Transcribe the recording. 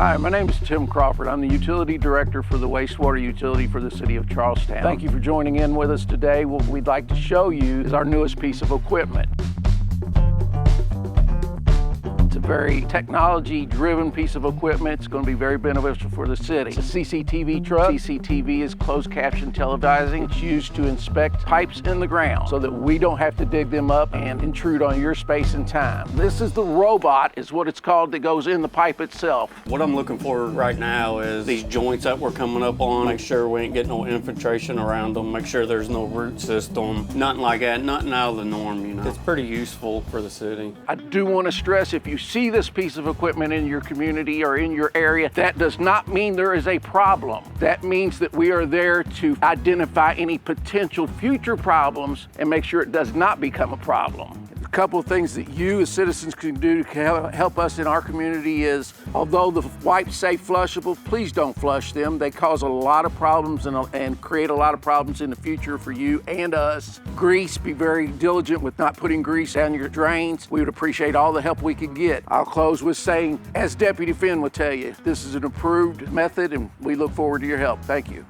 Hi, my name is Tim Crawford. I'm the Utility Director for the wastewater utility for the City of Charlestown. Thank you for joining in with us today. What we'd like to show you is our newest piece of equipment. It's a very technology-driven piece of equipment. It's going to be very beneficial for the city. It's a CCTV truck. CCTV is closed caption televising. It's used to inspect pipes in the ground so that we don't have to dig them up and intrude on your space and time. This is the robot, is what it's called, that goes in the pipe itself. What I'm looking for right now is these joints that we're coming up on. Make sure we ain't getting no infiltration around them. Make sure there's no root system. Nothing like that. Nothing out of the norm, you know. It's pretty useful for the city. I do want to stress, if you see this piece of equipment in your community or in your area, that does not mean there is a problem. That means that we are there to identify any potential future problems and make sure it does not become a problem. A couple of things that you as citizens can do to help us in our community is, although the wipes say flushable, please don't flush them. They cause a lot of problems and create a lot of problems in the future for you and us. Grease, be very diligent with not putting grease down your drains. We would appreciate all the help we can get. I'll close with saying, as Deputy Finn would tell you, this is an approved method and we look forward to your help. Thank you.